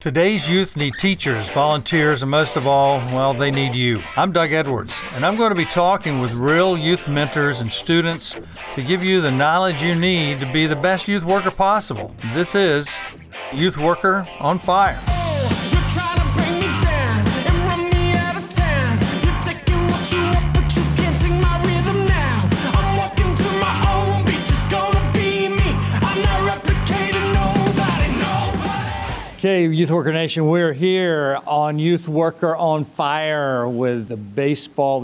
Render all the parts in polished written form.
Today's youth need teachers, volunteers, and most of all, well, they need you. I'm Doug Edwards, and I'm going to be talking with real youth mentors and students to give you the knowledge you need to be the best youth worker possible. This is Youth Worker on Fire. Okay, Youth Worker Nation, we're here on Youth Worker on Fire with the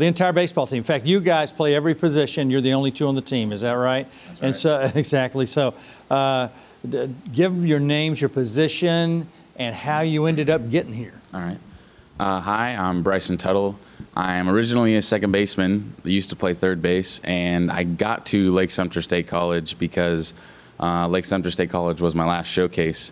entire baseball team. In fact, you guys play every position. You're the only two on the team, is that right? That's right. And so, exactly. So, give your names, your position, and how you ended up getting here. All right. Hi, I'm Bryson Tuttle. I am originally a second baseman. I used to play third base, and I got to Lake Sumter State College because Lake Sumter State College was my last showcase.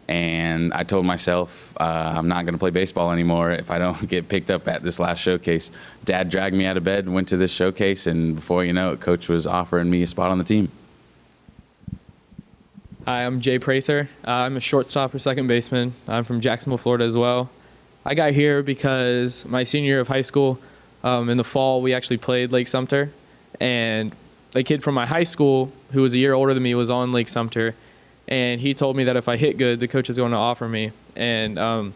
And I told myself I'm not going to play baseball anymore if I don't get picked up at this last showcase. Dad dragged me out of bed and went to this showcase, and before you know it, Coach was offering me a spot on the team. Hi, I'm Prather. I'm a shortstop or second baseman. I'm from Jacksonville, Florida as well. I got here because my senior year of high school, in the fall, we actually played Lake Sumter. And a kid from my high school who was a year older than me was on Lake Sumter. And he told me that if I hit good, the coach is going to offer me. And I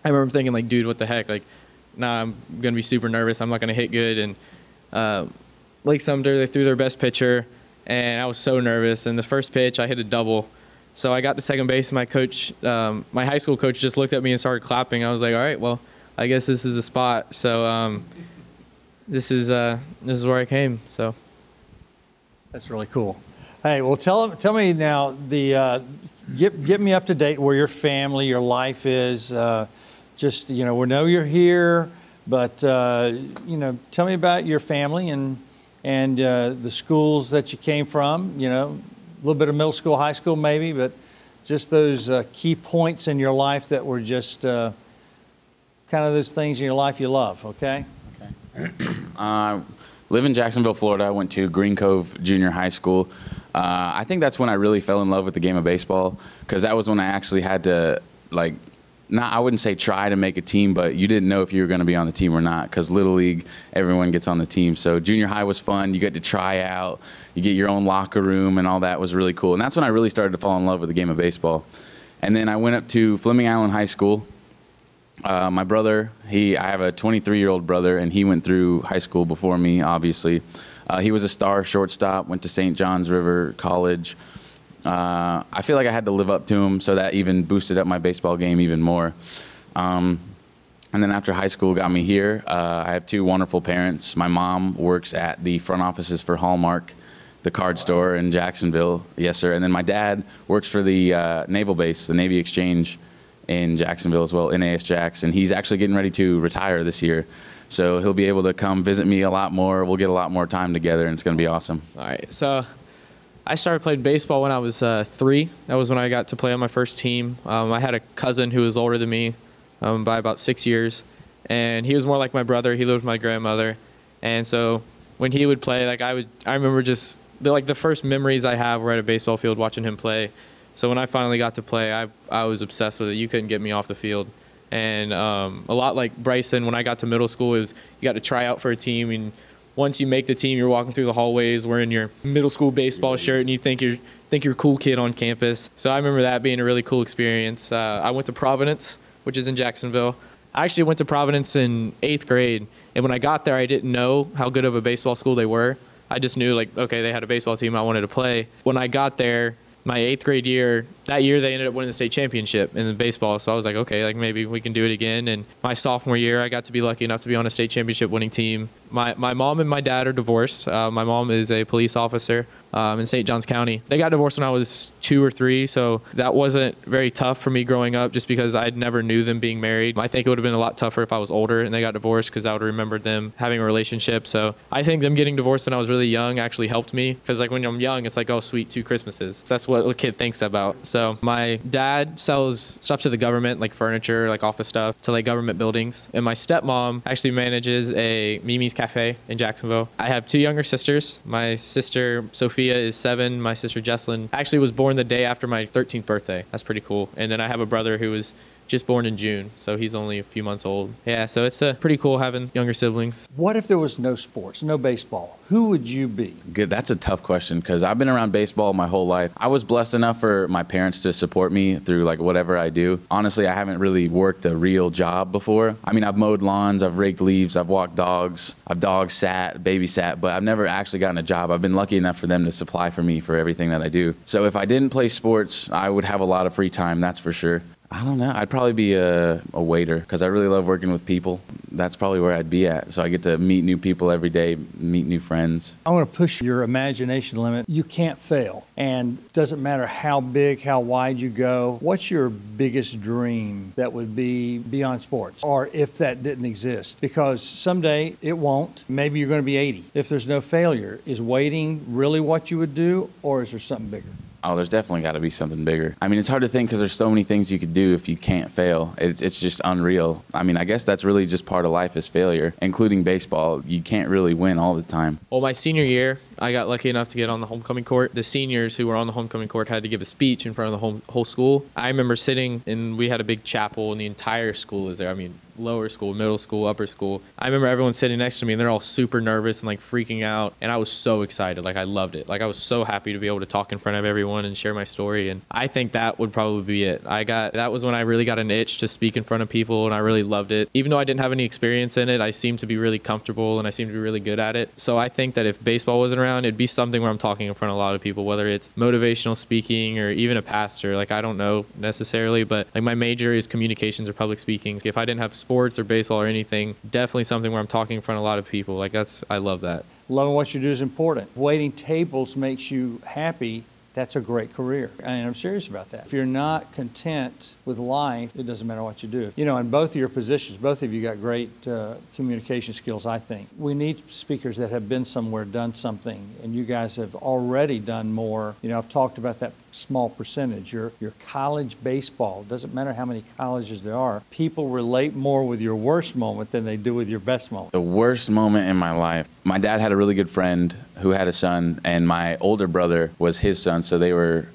remember thinking, like, dude, what the heck? Like, nah, I'm going to be super nervous. I'm not going to hit good. And Lake Sumter, they threw their best pitcher, and I was so nervous. And the first pitch, I hit a double. So I got to second base. My coach, my high school coach, just looked at me and started clapping. I was like, all right, well, I guess this is the spot. So this is where I came. So that's really cool. Hey, well, tell me now, get me up to date where your family, your life is. Just, we know you're here, but, tell me about your family and the schools that you came from, a little bit of middle school, high school maybe, but just those key points in your life that were just kind of those things in your life you love, okay? Okay. Live in Jacksonville, Florida. I went to Green Cove Junior High School. I think that's when I really fell in love with the game of baseball, because that was when I actually had to, I wouldn't say try to make a team, but you didn't know if you were going to be on the team or not, because Little League, everyone gets on the team. So junior high was fun. You get to try out. You get your own locker room, and all that was really cool. And that's when I really started to fall in love with the game of baseball. And then I went up to Fleming Island High School. My brother, I have a 23-year-old brother, and he went through high school before me, obviously. He was a star shortstop, went to St. John's River College. I feel like I had to live up to him, so that even boosted up my baseball game even more. And then after high school got me here, I have two wonderful parents. My mom works at the front offices for Hallmark, the card store in Jacksonville. Yes, sir. And then my dad works for the Naval Base, the Navy Exchange in Jacksonville as well, NAS Jax, and he's actually getting ready to retire this year. So he'll be able to come visit me a lot more. We'll get a lot more time together, and it's going to be awesome. All right, so I started playing baseball when I was 3. That was when I got to play on my first team. I had a cousin who was older than me by about 6 years, and he was more like my brother. He lived with my grandmother, and so when he would play, I remember just the first memories I have were at a baseball field watching him play. So when I finally got to play, I was obsessed with it. You couldn't get me off the field. And a lot like Bryson, when I got to middle school, you got to try out for a team. And once you make the team, you're walking through the hallways wearing your middle school baseball shirt, and you think you're a cool kid on campus. So I remember that being a really cool experience. I went to Providence, which is in Jacksonville. I actually went to Providence in 8th grade. And when I got there, I didn't know how good of a baseball school they were. I just knew, okay, they had a baseball team I wanted to play. When I got there, my 8th grade year, that year they ended up winning the state championship in the baseball. So I was like, okay, maybe we can do it again. And my sophomore year, I got to be lucky enough to be on a state championship winning team. My mom and my dad are divorced. My mom is a police officer in St. Johns County. They got divorced when I was 2 or 3, so that wasn't very tough for me growing up just because I never knew them being married. I think it would have been a lot tougher if I was older and they got divorced, because I would have remembered them having a relationship. So I think them getting divorced when I was really young actually helped me, because when I'm young, it's like, oh, sweet, 2 Christmases. So that's what a kid thinks about. So my dad sells stuff to the government, like furniture, like office stuff, to government buildings. And my stepmom actually manages a Mimi's Cafe in Jacksonville. I have 2 younger sisters. My sister Sophia is 7. My sister Jesslyn actually was born the day after my 13th birthday. That's pretty cool. And then I have a brother who was just born in June, so he's only a few months old. Yeah, so it's pretty cool having younger siblings. What if there was no sports, no baseball? Who would you be? Good. That's a tough question because I've been around baseball my whole life. I was blessed enough for my parents to support me through like whatever I do. Honestly, I haven't really worked a real job before. I mean, I've mowed lawns, I've raked leaves, I've walked dogs, I've dog sat, babysat, but I've never actually gotten a job. I've been lucky enough for them to supply for me for everything that I do. So if I didn't play sports, I would have a lot of free time, that's for sure. I don't know. I'd probably be a waiter because I really love working with people. That's probably where I'd be at. So I get to meet new people every day, meet new friends. I want to push your imagination limit. You can't fail. And it doesn't matter how big, how wide you go. What's your biggest dream that would be beyond sports? Or if that didn't exist? Because someday it won't. Maybe you're going to be 80. If there's no failure, is waiting really what you would do, or is there something bigger? Oh, there's definitely got to be something bigger. I mean, it's hard to think because there's so many things you could do if you can't fail. It's just unreal. I mean, I guess that's really just part of life is failure, including baseball. You can't really win all the time. Well, my senior year, I got lucky enough to get on the homecoming court. The seniors who were on the homecoming court had to give a speech in front of the whole school. I remember sitting, and we had a big chapel, and the entire school was there. I mean, lower school, middle school, upper school. I remember everyone sitting next to me, and they're all super nervous and like freaking out. And I was so excited. Like, I loved it. Like, I was so happy to be able to talk in front of everyone and share my story. And I think that would probably be it. That was when I really got an itch to speak in front of people, and I really loved it. Even though I didn't have any experience in it, I seemed to be really comfortable, and I seemed to be really good at it. So I think that if baseball wasn't around, it'd be something where I'm talking in front of a lot of people, whether it's motivational speaking or even a pastor. Like, I don't know necessarily, but like my major is communications or public speaking. If I didn't have sports or baseball or anything, definitely something where I'm talking in front of a lot of people. Like, I love that. Loving what you do is important. Waiting tables makes you happy. That's a great career. And I'm serious about that. If you're not content with life, it doesn't matter what you do. You know, in both of your positions, both of you got great communication skills, I think. We need speakers that have been somewhere, done something, and you guys have already done more. You know, I've talked about that small percentage. Your college baseball, doesn't matter how many colleges there are, people relate more with your worst moment than they do with your best moment. The worst moment in my life, my dad had a really good friend who had a son, and my older brother was his son, so they were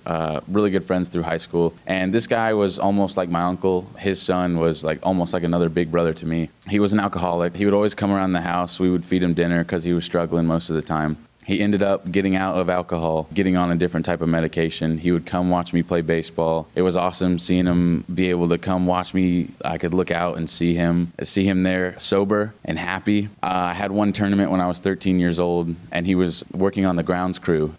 really good friends through high school. And this guy was almost like my uncle. His son was like almost like another big brother to me. He was an alcoholic. He would always come around the house. We would feed him dinner because he was struggling most of the time. He ended up getting out of alcohol, getting on a different type of medication. He would come watch me play baseball. It was awesome seeing him be able to come watch me. I could look out and see him there sober and happy. I had one tournament when I was 13 years old, and he was working on the grounds crew.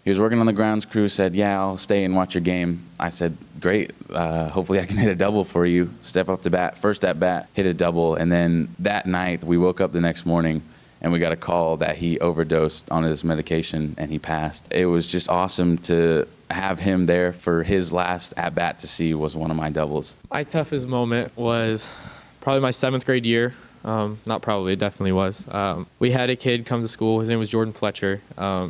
Said, "Yeah, I'll stay and watch your game." I said, "Great. Hopefully I can hit a double for you." Step up to bat, first at bat, hit a double. And then that night, we woke up the next morning, and we got a call that he overdosed on his medication and he passed. It was just awesome to have him there for his last at-bat to see was one of my doubles. My toughest moment was probably my 7th grade year. Not probably, it definitely was. We had a kid come to school. His name was Jordan Fletcher.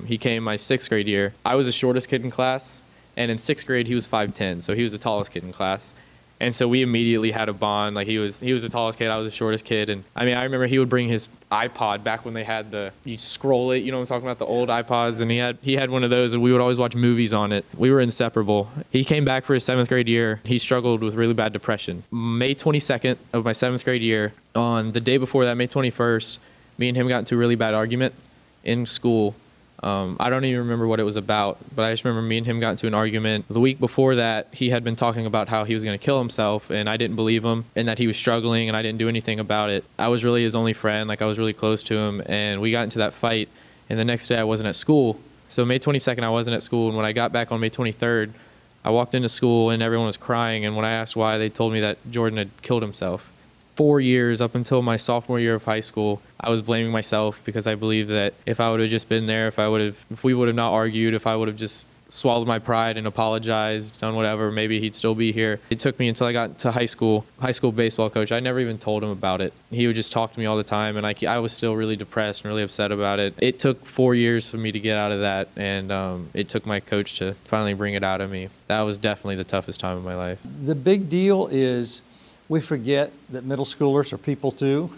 He came my 6th grade year. I was the shortest kid in class, and in 6th grade he was 5'10", so he was the tallest kid in class. And so we immediately had a bond. Like, he was the tallest kid, I was the shortest kid. And I mean, I remember he would bring his iPod back when they had you scroll it, you know what I'm talking about, the old iPods. And he had one of those, and we would always watch movies on it. We were inseparable. He came back for his 7th grade year. He struggled with really bad depression. May 22nd of my 7th grade year, on the day before that, May 21st, me and him got into a really bad argument in school. I don't even remember what it was about, but I just remember me and him got into an argument. The week before that, he had been talking about how he was going to kill himself, and I didn't believe him, and that he was struggling, and I didn't do anything about it. I was really his only friend. Like, I was really close to him, and we got into that fight, and the next day I wasn't at school. So May 22nd, I wasn't at school, and when I got back on May 23rd, I walked into school, and everyone was crying, and when I asked why, they told me that Jordan had killed himself. 4 years up until my sophomore year of high school, I was blaming myself because I believed that if I would have just been there, if we would have not argued, if I would have just swallowed my pride and apologized, done whatever, maybe he'd still be here. It took me until I got to high school baseball coach. I never even told him about it. He would just talk to me all the time, and I was still really depressed and really upset about it. It took 4 years for me to get out of that, and it took my coach to finally bring it out of me. That was definitely the toughest time of my life. The big deal is we forget that middle schoolers are people too.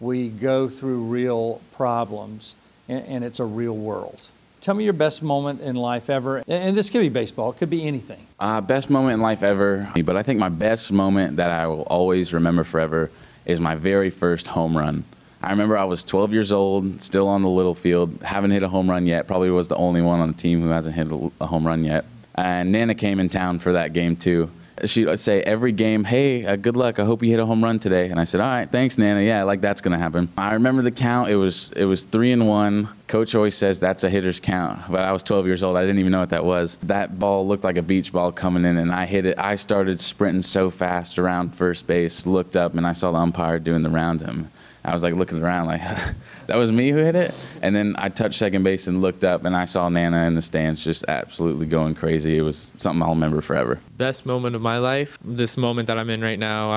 We go through real problems, and it's a real world. Tell me your best moment in life ever. And this could be baseball. It could be anything. Best moment in life ever. But I think my best moment that I will always remember forever is my very first home run. I remember I was 12 years old, still on the little field, haven't hit a home run yet, probably was the only one on the team who hasn't hit a home run yet. And Nana came in town for that game too. She would say every game, hey, good luck, I hope you hit a home run today. And I said, all right, thanks, Nana. Yeah, like that's going to happen. I remember the count. It was 3-1. Coach always says that's a hitter's count, but I was 12 years old. I didn't even know what that was. That ball looked like a beach ball coming in, and I hit it. I started sprinting so fast around first base, looked up, and I saw the umpire doing the round him. I was like looking around like, that was me who hit it? And then I touched second base and looked up, and I saw Nana in the stands just absolutely going crazy. It was something I'll remember forever. Best moment of my life, this moment that I'm in right now.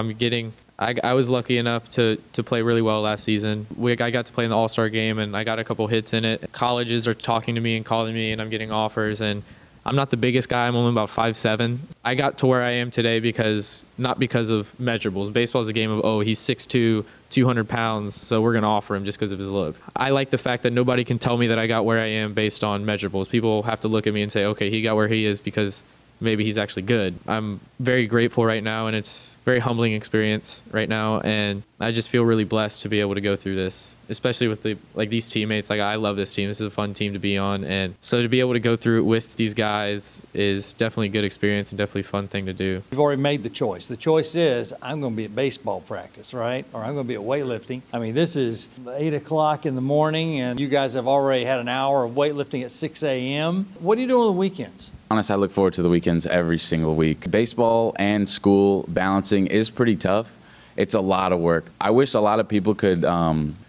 I was lucky enough to play really well last season. I got to play in the All-Star game, and I got a couple hits in it. Colleges are talking to me and calling me, and I'm getting offers, and I'm not the biggest guy. I'm only about 5'7". I got to where I am today not because of measurables. Baseball is a game of, he's 6'2", 200 pounds, so we're going to offer him just because of his looks. I like the fact that nobody can tell me that I got where I am based on measurables. People have to look at me and say, okay, he got where he is because maybe he's actually good. I'm very grateful right now, and it's a very humbling experience right now, and I just feel really blessed to be able to go through this, especially with these teammates. I love this team. This is a fun team to be on, and so to be able to go through it with these guys is definitely a good experience and definitely a fun thing to do. You've already made the choice. The choice is I'm going to be at baseball practice, right? Or I'm going to be at weightlifting. I mean, this is 8 o'clock in the morning, and you guys have already had an hour of weightlifting at 6 a.m. What do you do on the weekends? Honestly, I look forward to the weekends every single week. Baseball and school balancing is pretty tough. It's a lot of work. I wish a lot of people could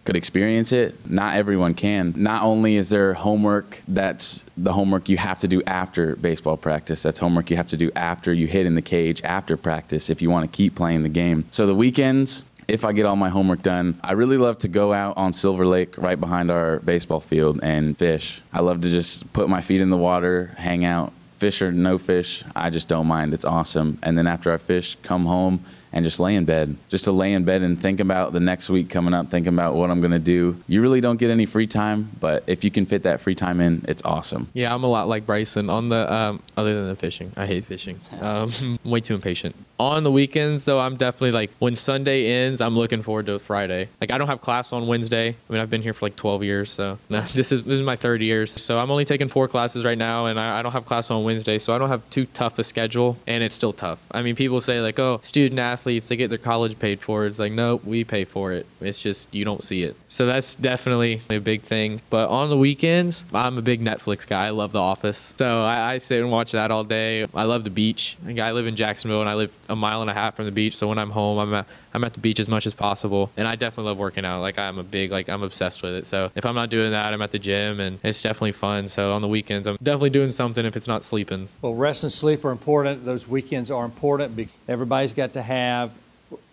experience it. Not everyone can. Not only is there homework, that's the homework you have to do after baseball practice. That's homework you have to do after you hit in the cage, after practice, if you want to keep playing the game. So the weekends, if I get all my homework done, I really love to go out on Silver Lake right behind our baseball field and fish. I love to just put my feet in the water, hang out. Fish or no fish, I just don't mind. It's awesome. And then after I fish, come home and just lay in bed. Just to lay in bed and think about the next week coming up, thinking about what I'm going to do. You really don't get any free time, but if you can fit that free time in, it's awesome. Yeah, I'm a lot like Bryson on the other than the fishing. I hate fishing. I'm way too impatient. On the weekends, though, I'm definitely when Sunday ends, I'm looking forward to Friday. I don't have class on Wednesday. I mean, I've been here for 12 years, so this is my third year. So I'm only taking 4 classes right now, and I don't have class on Wednesday, so I don't have too tough a schedule, and it's still tough. I mean, people say student athletes, they get their college paid for. It's nope, we pay for it. It's just you don't see it. So that's definitely a big thing. But on the weekends, I'm a big Netflix guy. I love The Office. So I sit and watch that all day. I love the beach. I live in Jacksonville, and I live a mile and a half from the beach. So when I'm home, I'm at the beach as much as possible. And I definitely love working out. I'm obsessed with it. So if I'm not doing that, I'm at the gym, and it's definitely fun. So on the weekends, I'm definitely doing something if it's not sleeping. Well, rest and sleep are important. Those weekends are important because everybody's got to have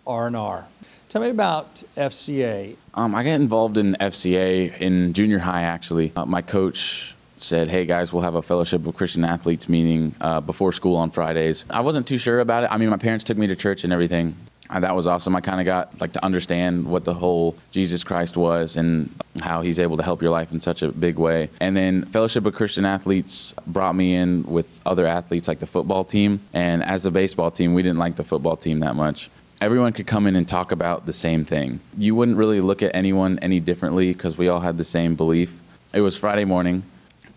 R&R. Tell me about FCA. I got involved in FCA in junior high, actually. My coach said, hey guys, we'll have a Fellowship of Christian Athletes meeting before school on Fridays. I wasn't too sure about it. I mean, my parents took me to church and everything. That was awesome. I kind of got to understand what the whole Jesus Christ was and how he's able to help your life in such a big way. And then Fellowship of Christian Athletes brought me in with other athletes like the football team. And as a baseball team, we didn't like the football team that much. Everyone could come in and talk about the same thing. You wouldn't really look at anyone any differently because we all had the same belief. It was Friday morning.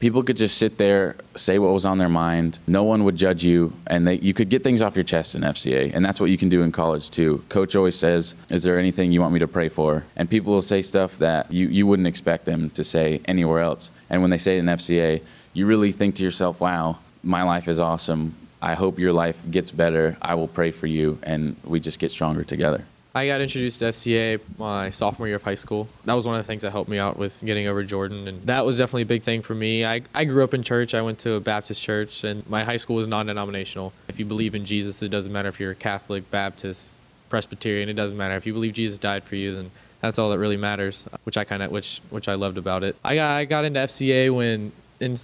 People could just sit there, say what was on their mind. No one would judge you, and you could get things off your chest in FCA, and that's what you can do in college too. Coach always says, is there anything you want me to pray for? And people will say stuff that you wouldn't expect them to say anywhere else. And when they say it in FCA, you really think to yourself, wow, my life is awesome. I hope your life gets better. I will pray for you, and we just get stronger together. I got introduced to FCA my sophomore year of high school. That was one of the things that helped me out with getting over Jordan, and that was definitely a big thing for me. I grew up in church. I went to a Baptist church, and my high school was non-denominational. If you believe in Jesus, it doesn't matter if you're Catholic, Baptist, Presbyterian. It doesn't matter. If you believe Jesus died for you, then that's all that really matters, which I loved about it. I got into FCA when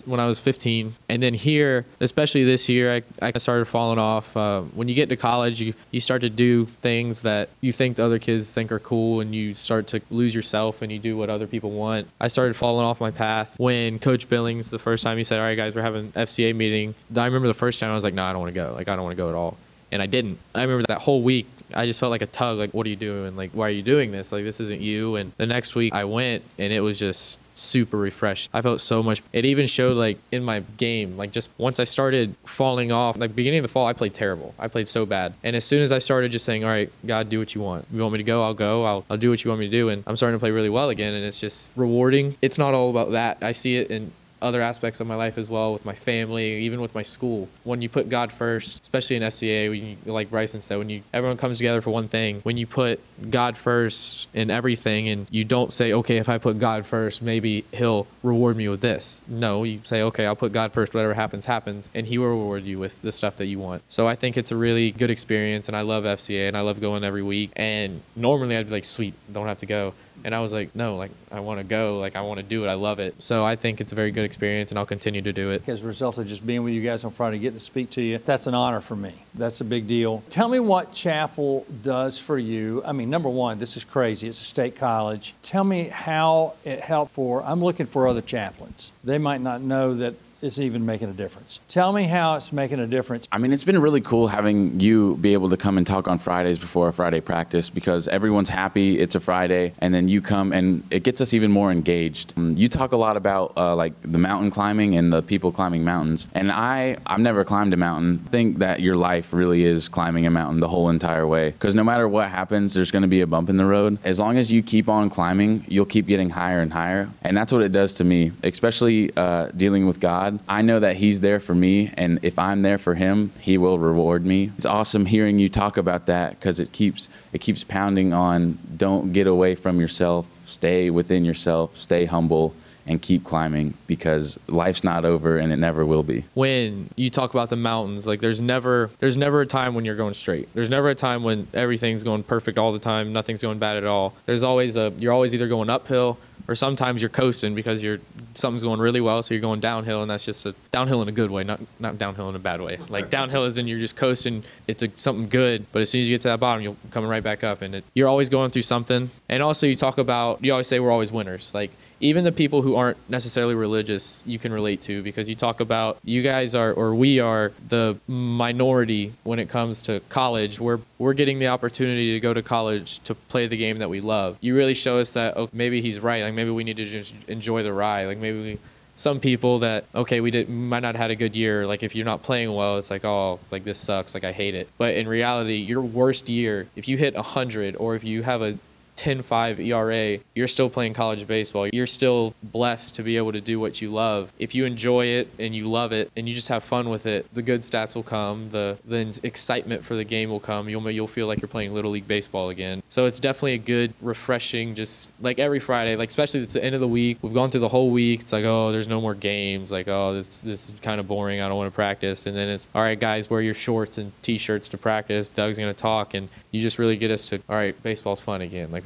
when I was 15. And then here, especially this year, I started falling off. When you get to college, you start to do things that you think the other kids think are cool, and you start to lose yourself and you do what other people want. I started falling off my path when Coach Billings, the first time he said, all right, guys, we're having an FCA meeting. I remember the first time I was like, no, I don't want to go. Like, I don't want to go at all. And I didn't. I remember that whole week, I just felt like a tug. Like, what are you doing? Like, why are you doing this? Like, this isn't you. And the next week I went, and it was just super refreshed. I felt so much. It even showed like in my game, like just once I started falling off, like beginning of the fall, I played terrible. I played so bad. And as soon as I started just saying, all right, God, do what you want. You want me to go? I'll go. I'll do what you want me to do. And I'm starting to play really well again. And it's just rewarding. It's not all about that. I see it in other aspects of my life as well, with my family, even with my school. When you put God first, especially in FCA, when you, like Bryson said, when everyone comes together for one thing, when you put God first in everything, and you don't say, okay, if I put God first, maybe he'll reward me with this. No, you say, okay, I'll put God first, whatever happens, happens, and he will reward you with the stuff that you want. So I think it's a really good experience, and I love FCA, and I love going every week. And normally I'd be like, sweet, don't have to go. And I was like, no, like, I want to go. Like, I want to do it. I love it. So I think it's a very good experience, and I'll continue to do it. As a result of just being with you guys on Friday, getting to speak to you, that's an honor for me. That's a big deal. Tell me what Chapel does for you. I mean, number one, this is crazy. It's a state college. Tell me how it helped I'm looking for other chaplains. They might not know that it's even making a difference. Tell me how it's making a difference. I mean, it's been really cool having you be able to come and talk on Fridays before a Friday practice, because everyone's happy it's a Friday, and then you come and it gets us even more engaged. You talk a lot about like the mountain climbing and the people climbing mountains, and I've never climbed a mountain. I think that your life really is climbing a mountain the whole entire way, because no matter what happens, there's going to be a bump in the road. As long as you keep on climbing, you'll keep getting higher and higher, and that's what it does to me, especially dealing with God. I know that he's there for me, and if I'm there for him, he will reward me. It's awesome hearing you talk about that, because it keeps pounding on, don't get away from yourself, stay within yourself, stay humble, and keep climbing, because life's not over and it never will be. When you talk about the mountains, like there's never a time when you're going straight. There's never a time when everything's going perfect all the time, nothing's going bad at all. You're always either going uphill, or sometimes you're coasting because something's going really well, so you're going downhill, and that's just a downhill in a good way, not downhill in a bad way. Like downhill is in you're just coasting, it's something good, but as soon as you get to that bottom, you'll come right back up, and you're always going through something. And also you always say we're always winners. Like even the people who aren't necessarily religious, you can relate to, because you talk about you guys are, or we are, the minority when it comes to college. We're getting the opportunity to go to college to play the game that we love. You really show us that, oh, maybe he's right. Like maybe we need to just enjoy the ride. Like maybe some people that, okay, we might not have had a good year. Like if you're not playing well, it's like, oh, like this sucks. Like I hate it. But in reality, your worst year, if you hit 100, or if you have a 10.5 ERA, you're still playing college baseball. You're still blessed to be able to do what you love. If you enjoy it and you love it and you just have fun with it, the good stats will come. The excitement for the game will come. You'll feel like you're playing Little League baseball again. So it's definitely a good, refreshing, just like every Friday, like especially it's the end of the week. We've gone through the whole week. It's like, oh, there's no more games. Like, oh, this is kind of boring. I don't want to practice. And then it's, all right, guys, wear your shorts and T-shirts to practice. Doug's going to talk, and you just really get us to, all right, baseball's fun again. Like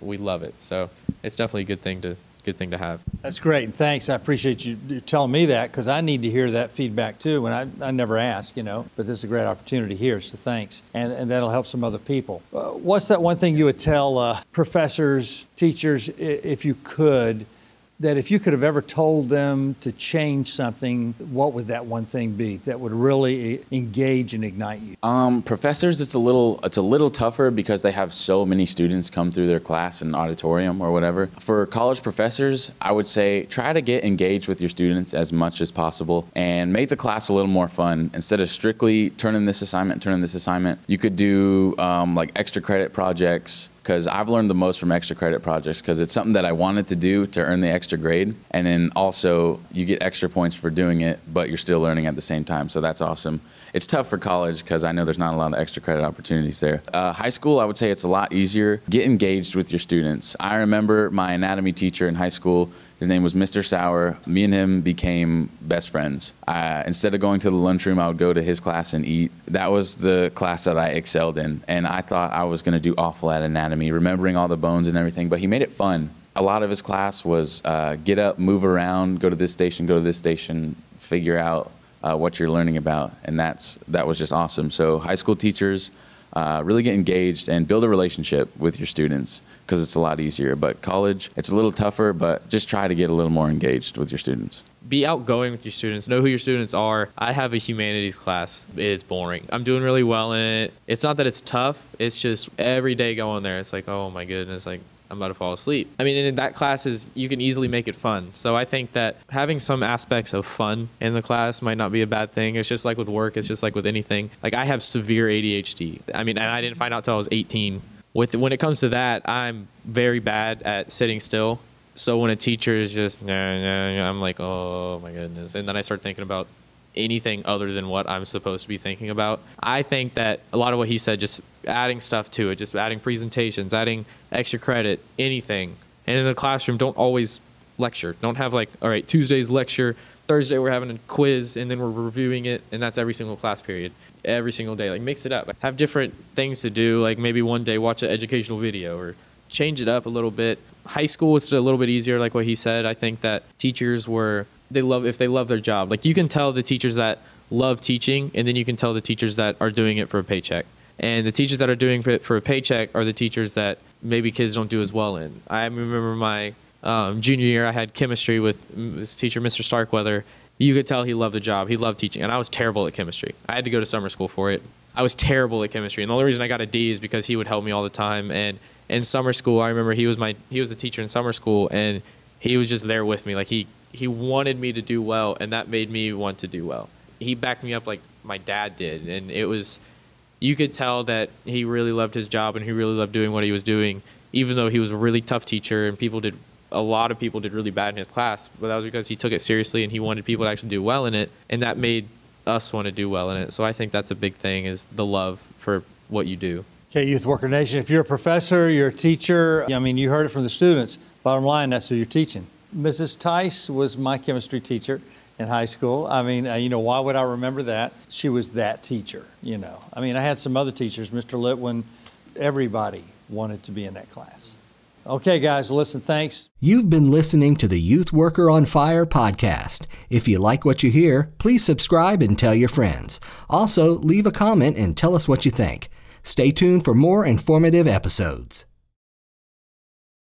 we love it. So it's definitely a good thing to have. That's great. And thanks. I appreciate you telling me that, because I need to hear that feedback too. And I never ask, but this is a great opportunity here. So thanks. And that'll help some other people. What's that one thing you would tell professors, teachers, if you could, that if you could have ever told them to change something, what would that one thing be that would really engage and ignite you? Professors, it's a little tougher, because they have so many students come through their class and auditorium or whatever. For college professors, I would say try to get engaged with your students as much as possible and make the class a little more fun. Instead of strictly turn in this assignment, you could do like extra credit projects, because I've learned the most from extra credit projects, because it's something that I wanted to do to earn the extra grade. And then also you get extra points for doing it, but you're still learning at the same time. So that's awesome. It's tough for college, because I know there's not a lot of extra credit opportunities there. High school, I would say it's a lot easier. Get engaged with your students. I remember my anatomy teacher in high school. His name was Mr. Sauer. Me and him became best friends. Instead of going to the lunchroom, I would go to his class and eat. That was the class that I excelled in. And I thought I was going to do awful at anatomy, remembering all the bones and everything. But he made it fun. a lot of his class was get up, move around, go to this station, figure out what you're learning about, and that was just awesome. So high school teachers really get engaged and build a relationship with your students because it's a lot easier. But college, it's a little tougher, but just try to get a little more engaged with your students. Be outgoing with your students. Know who your students are. I have a humanities class. It's boring. I'm doing really well in it. It's not that it's tough. It's just every day going there, it's like, oh my goodness, like I'm about to fall asleep. I mean, in that class you can easily make it fun. So I think that having some aspects of fun in the class might not be a bad thing. It's just like with work. It's just like with anything. Like I have severe ADHD. I mean, and I didn't find out till I was 18. When it comes to that, I'm very bad at sitting still. So when a teacher is just, I'm like, oh my goodness. And then I start thinking about anything other than what I'm supposed to be thinking about. I think that a lot of what he said, just adding stuff to it, just adding presentations, adding extra credit, anything. And in the classroom, don't always lecture. Don't have like, all right, Tuesday's lecture, Thursday we're having a quiz, and then we're reviewing it, and that's every single class period, every single day. Like mix it up. Have different things to do, like maybe one day watch an educational video or change it up a little bit. High school, it's a little bit easier, like what he said. I think that teachers if they love their job. Like you can tell the teachers that love teaching, and then you can tell the teachers that are doing it for a paycheck. And the teachers that are doing it for a paycheck are the teachers that maybe kids don't do as well in. I remember my junior year, I had chemistry with this teacher, Mr. Starkweather. You could tell he loved the job. He loved teaching. And I was terrible at chemistry. I had to go to summer school for it. I was terrible at chemistry. And the only reason I got a D is because he would help me all the time. And in summer school, I remember he was a teacher in summer school, and he was just there with me. Like he wanted me to do well, and that made me want to do well. He backed me up like my dad did, and you could tell that he really loved his job and he really loved doing what he was doing, even though he was a really tough teacher and a lot of people did really bad in his class, but that was because he took it seriously and he wanted people to actually do well in it, and that made us want to do well in it. So I think that's a big thing, is the love for what you do. Okay, Youth Worker Nation, if you're a professor, you're a teacher, I mean, you heard it from the students. Bottom line, that's who you're teaching. Mrs. Tice was my chemistry teacher in high school. I mean, why would I remember that? She was that teacher, I mean, I had some other teachers, Mr. Litwin, everybody wanted to be in that class. Okay, guys, listen, thanks. You've been listening to the Youth Worker on Fire podcast. If you like what you hear, please subscribe and tell your friends. Also, leave a comment and tell us what you think. Stay tuned for more informative episodes.